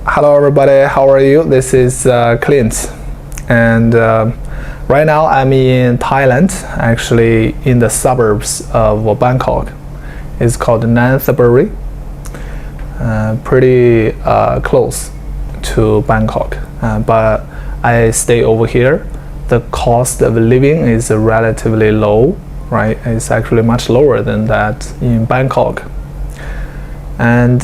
Hello everybody, how are you? This is Clint, and right now I'm in Thailand, actually in the suburbs of Bangkok. It's called Nansaburi, pretty close to Bangkok, but I stay over here. The cost of living is relatively low, right? It's actually much lower than that in Bangkok, and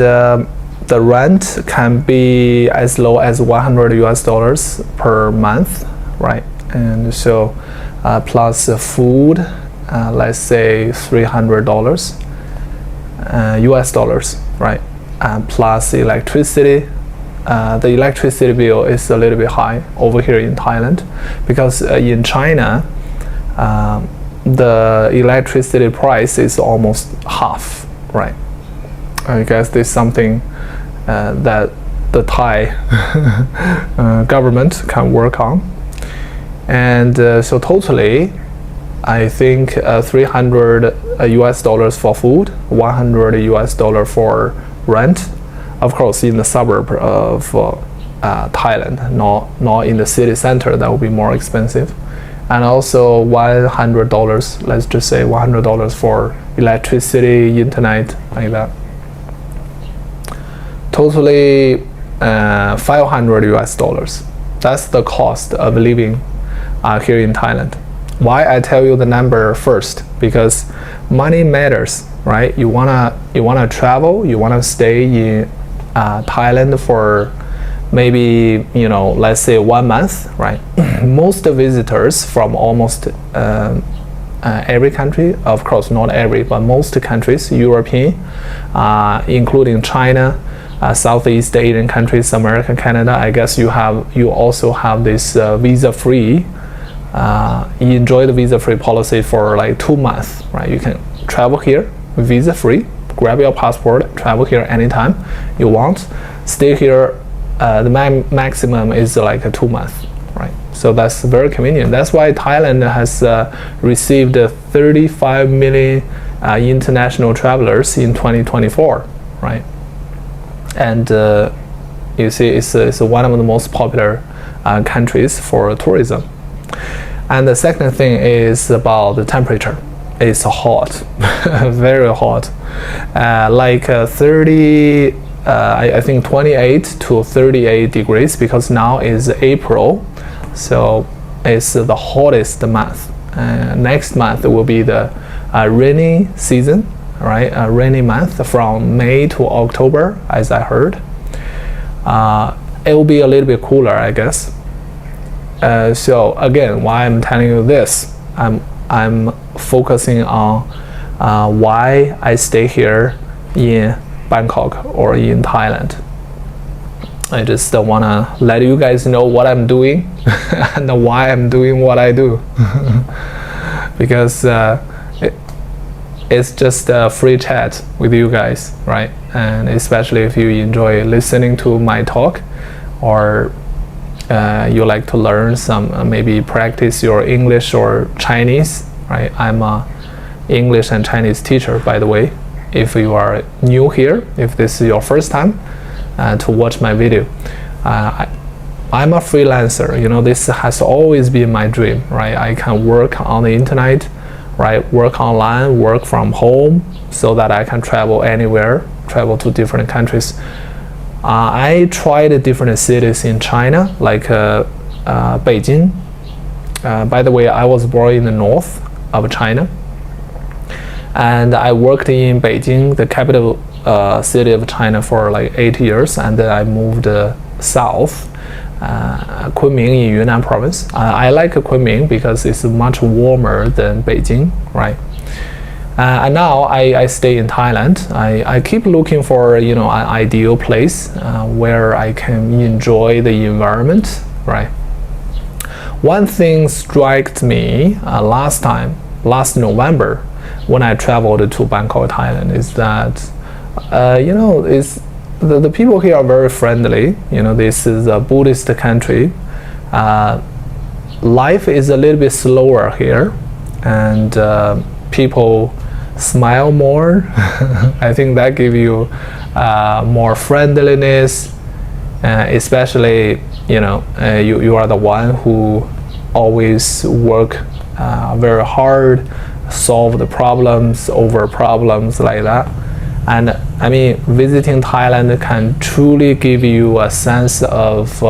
the rent can be as low as $100 per month, right? And so plus food, let's say $300 US dollars, right? Plus electricity. The electricity bill is a little bit high over here in Thailand, because in China the electricity price is almost half, right? I guess this is something that the Thai government can work on. And so totally I think $300 US dollars for food, $100 US dollar for rent, of course in the suburb of Thailand, not in the city center. That would be more expensive. And also $100, let's just say $100 for electricity, internet, like that. Totally $500 US dollars. That's the cost of living here in Thailand. Why I tell you the number first? Because money matters, right? You wanna travel, you wanna stay in Thailand for maybe, let's say 1 month, right? Most visitors from almost every country, of course not every, but most countries, European, including China, Southeast Asian countries, America, Canada. I guess you also have this visa-free. You enjoy the visa-free policy for like 2 months, right? You can travel here visa-free, grab your passport, travel here anytime you want, stay here. The maximum is like 2 months, right? So that's very convenient. That's why Thailand has received 35 million international travelers in 2024, right? And you see, it's one of the most popular countries for tourism. And the second thing is about the temperature. It's hot, very hot, like 30. I think 28 to 38 degrees, because now is April, so it's the hottest month. Next month will be the rainy season, right? A rainy month from May to October, as I heard. It will be a little bit cooler, I guess. So again, why I'm telling you this, I'm focusing on why I stay here in Bangkok or in Thailand. I just want to let you guys know what I'm doing and why I'm doing what I do. Because it's just a free chat with you guys, right? And especially if you enjoy listening to my talk, or you like to learn some, maybe practice your English or Chinese, right? I'm a English and Chinese teacher, by the way. If you are new here, if this is your first time to watch my video, I'm a freelancer. This has always been my dream, right? I can work on the internet, right? Work online, work from home, so that I can travel anywhere, travel to different countries. I tried different cities in China, like Beijing. By the way, I was born in the north of China, and I worked in Beijing, the capital city of China, for like 8 years, and then I moved south, Kunming in Yunnan province. I like Kunming because it's much warmer than Beijing, right? And now I stay in Thailand. I keep looking for an ideal place where I can enjoy the environment, right? One thing struck me last November, when I traveled to Bangkok, Thailand, is that the people here are very friendly. This is a Buddhist country. Life is a little bit slower here, and people smile more. I think that gives you more friendliness, especially you are the one who always work very hard, solve the problems over problems like that. And I mean, visiting Thailand can truly give you a sense of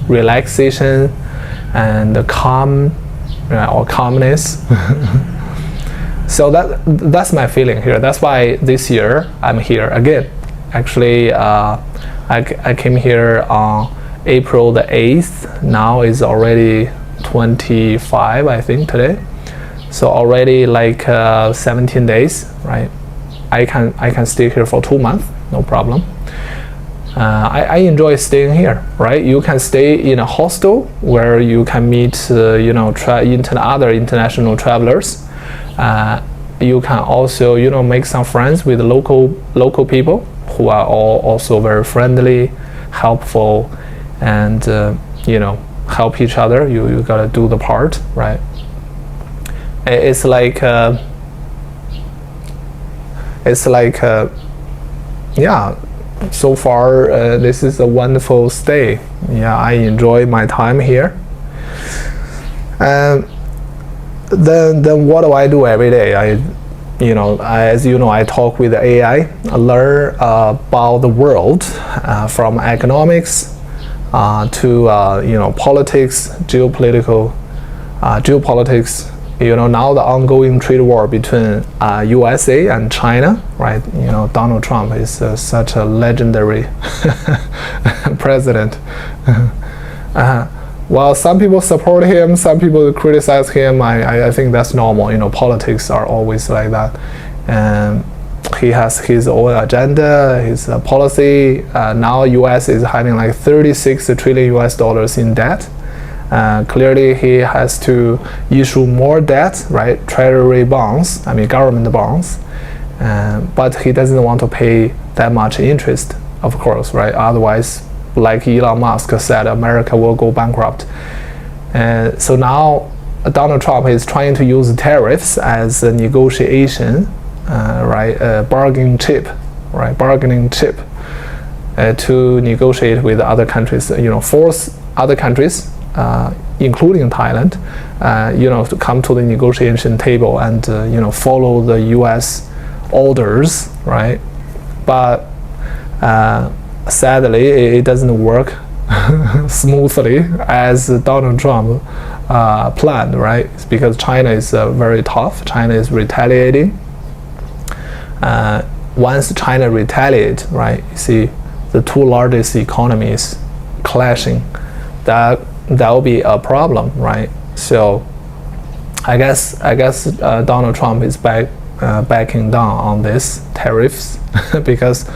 relaxation and calm or calmness. So that's my feeling here. That's why this year I'm here again. Actually, I came here on April the 8th. Now is already 25, I think, today. So already like 17 days, right? I can stay here for 2 months, no problem. I enjoy staying here, right? You can stay in a hostel where you can meet, other international travelers. You can also, make some friends with local people who are all also very friendly, helpful, and help each other. You gotta do the part, right? It's like yeah. So far, this is a wonderful stay. Yeah, I enjoy my time here. And then what do I do every day? As you know, I talk with AI. I learn about the world, from economics to politics, geopolitics. Now the ongoing trade war between USA and China, right? Donald Trump is such a legendary president. While some people support him, some people criticize him. I think that's normal. Politics are always like that. And he has his own agenda, his policy. Now US is having like 36 trillion US dollars in debt. Clearly he has to issue more debt, right? Treasury bonds, government bonds. But he doesn't want to pay that much interest, of course, right? Otherwise, like Elon Musk said, America will go bankrupt. And so now Donald Trump is trying to use tariffs as a negotiation, bargaining chip, to negotiate with other countries, force other countries, including Thailand, to come to the negotiation table and follow the U.S. orders, right? But sadly, it doesn't work smoothly as Donald Trump planned, right? It's because China is very tough. China is retaliating. Once China retaliates, right? You see, the two largest economies clashing. That will be a problem, right? So, I guess Donald Trump is backing down on this tariffs because.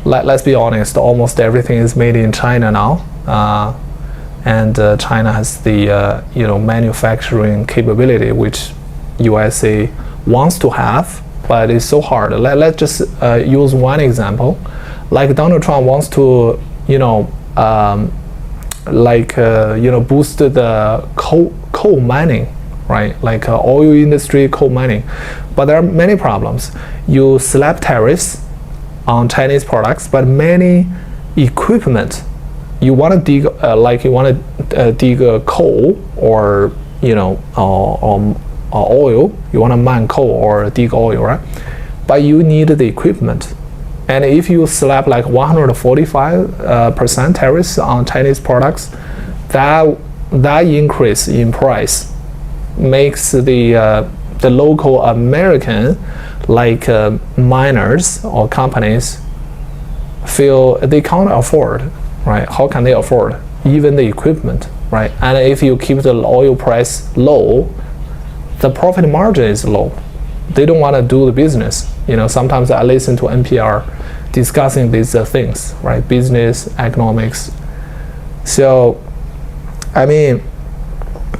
Let's be honest, almost everything is made in China now, and China has the manufacturing capability which USA wants to have, but it's so hard. Let's just use one example. Like Donald Trump wants to boost the coal mining, right? Like oil industry, coal mining, but there are many problems. You slap tariffs on Chinese products, but many equipment you want to dig, dig coal or oil. You want to mine coal or dig oil, right? But you need the equipment, and if you slap like 145% tariffs on Chinese products, that increase in price makes the local American miners or companies feel they can't afford, right? How can they afford even the equipment, right? And if you keep the oil price low, the profit margin is low. They don't want to do the business. Sometimes I listen to NPR discussing these things, right? Business, economics. So,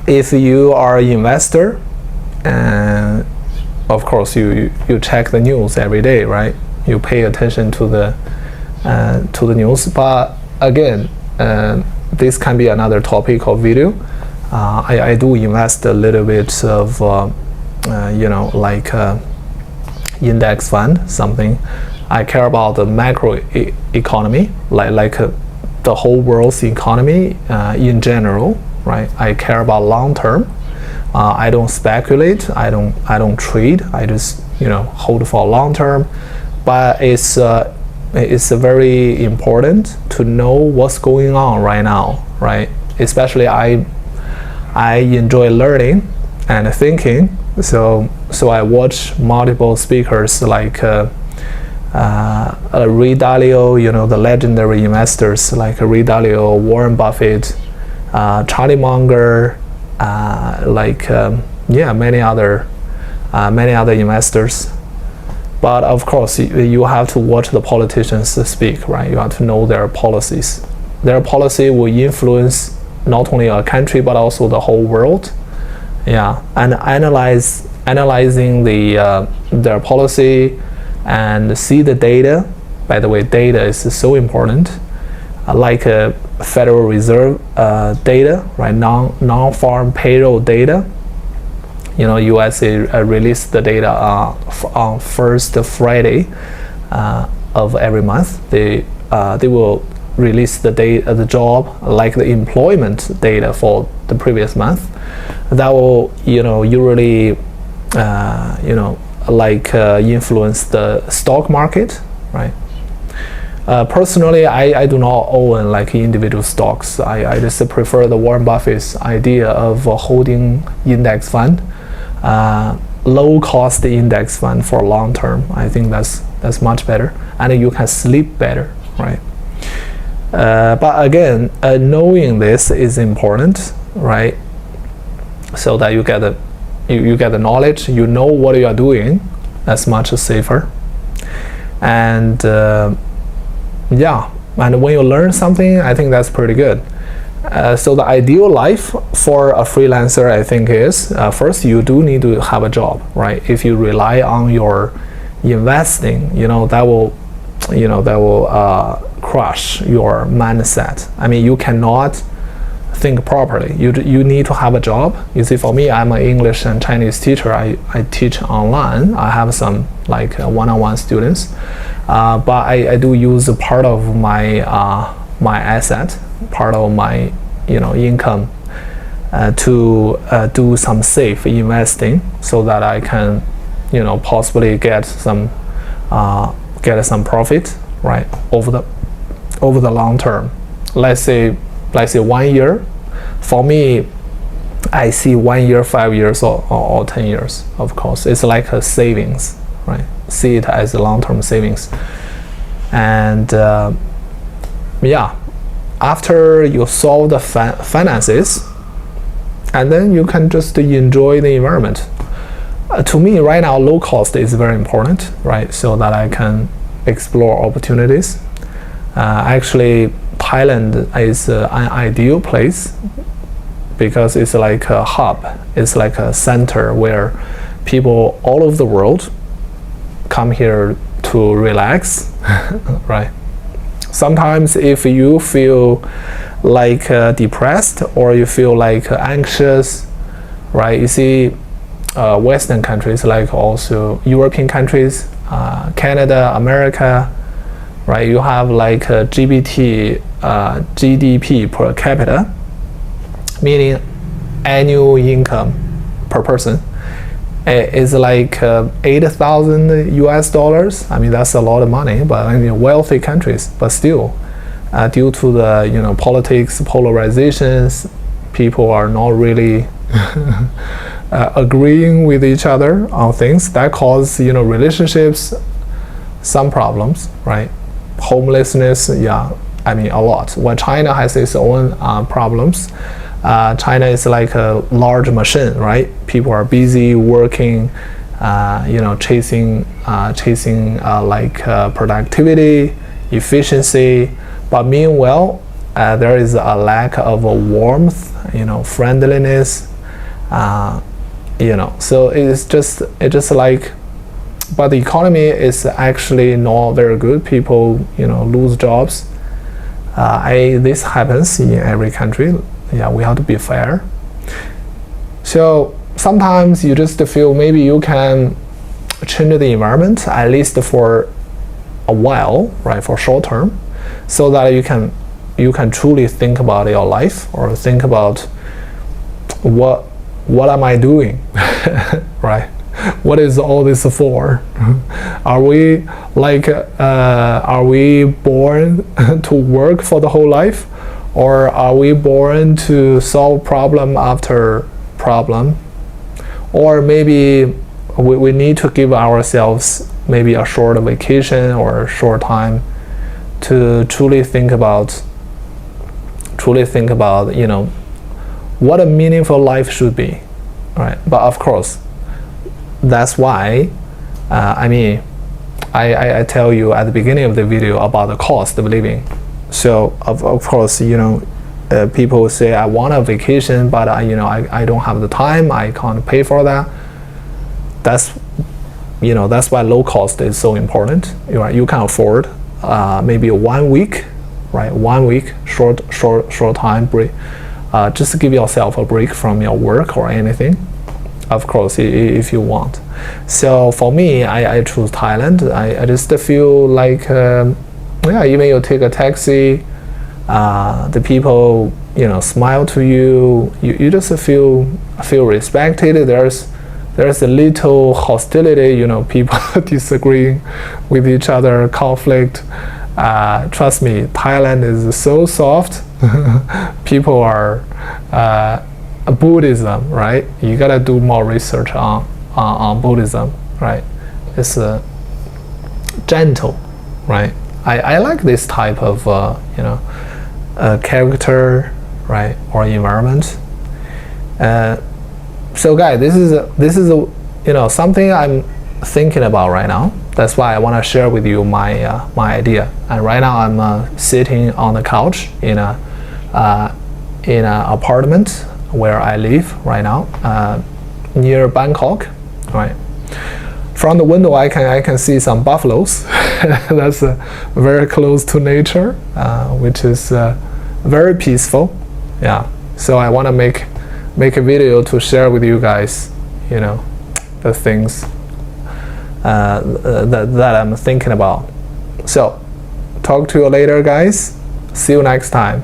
if you are an investor, and of course you check the news every day, right? You pay attention to the news. But again, this can be another topic of video. I do invest a little bit of index fund, something. I care about the macro economy, like the whole world's economy in general, right? I care about long term. I don't speculate. I don't trade. I just hold for long term. But it's very important to know what's going on right now, right? Especially I enjoy learning and thinking. So I watch multiple speakers like Ray Dalio, the legendary investors like Ray Dalio, Warren Buffett, Charlie Munger, many other investors. But of course, you have to watch the politicians speak, right? You have to know their policies. Their policy will influence not only a country but also the whole world. Yeah, and analyzing their policy and see the data. By the way, data is so important. Like Federal Reserve data, right? Non-farm payroll data. USA released the data on first Friday of every month. They will release the job, like the employment data for the previous month. That will usually influence the stock market, right? Personally, I do not own like individual stocks. I just prefer the Warren Buffett's idea of holding index fund, low cost index fund for long term. I think that's much better, and you can sleep better, right? But again, knowing this is important, right? So that you get the knowledge, you know what you are doing. That's much safer. And and when you learn something, I think that's pretty good. So the ideal life for a freelancer, I think, is first you do need to have a job, right? If you rely on your investing, that will crush your mindset. I mean, you cannot think properly. You need to have a job. You see, for me, I'm an English and Chinese teacher. I teach online. I have some like one-on-one students, but I do use part of my my asset, part of my income to do some safe investing, so that I can possibly get some profit, right, over the long term. Let's say 1 year. For me, I see 1 year, 5 years, or 10 years. Of course, it's like a savings, right? See it as a long-term savings. And after you solve the finances, and then you can just enjoy the environment. To me, right now, low cost is very important, right? So that I can explore opportunities. Actually, Thailand is an ideal place because it's like a hub. It's like a center where people all over the world come here to relax, right? Sometimes if you feel like depressed or you feel like anxious, right? You see Western countries, like also European countries, Canada, America, right? You have like GDP per capita, meaning annual income per person is like 8,000 US dollars. I mean, that's a lot of money, but in wealthy countries, but still, due to the politics, polarizations, people are not really agreeing with each other on things that cause relationships, some problems, right? Homelessness, I mean a lot. Well, China has its own problems. China is like a large machine, right? People are busy working, chasing productivity, efficiency. But meanwhile, there is a lack of a warmth, friendliness, So it's just like, but the economy is actually not very good. People, lose jobs. This happens in every country. We have to be fair. So sometimes you just feel maybe you can change the environment, at least for a while, right, for short term, so that you can you can truly think about your life, or think about what am I doing, right? What is all this for? Are we born to work for the whole life, or are we born to solve problem after problem? Or maybe we need to give ourselves maybe a short vacation or a short time to truly think about what a meaningful life should be, right? But of course, that's why I tell you at the beginning of the video about the cost of living. So of course, people say I want a vacation, but I don't have the time, I can't pay for that. That's why low cost is so important. You can afford maybe 1 week, right? 1 week, short time break. Just give yourself a break from your work or anything, of course, if you want. So for me, I choose Thailand. I just feel like, even you take a taxi, the people, smile to you. You just feel respected. There's a little hostility, people disagreeing with each other, conflict. Trust me, Thailand is so soft. People are Buddhism, right? You gotta do more research on Buddhism, right? It's gentle, right? I like this type of character, right, or environment. So guys, this is something I'm thinking about right now. That's why I want to share with you my idea. And right now I'm sitting on the couch in a apartment where I live right now, near Bangkok, right? From the window I can see some buffaloes. That's very close to nature, which is very peaceful. Yeah. So I want to make a video to share with you guys, the things that I'm thinking about. So talk to you later, guys. See you next time.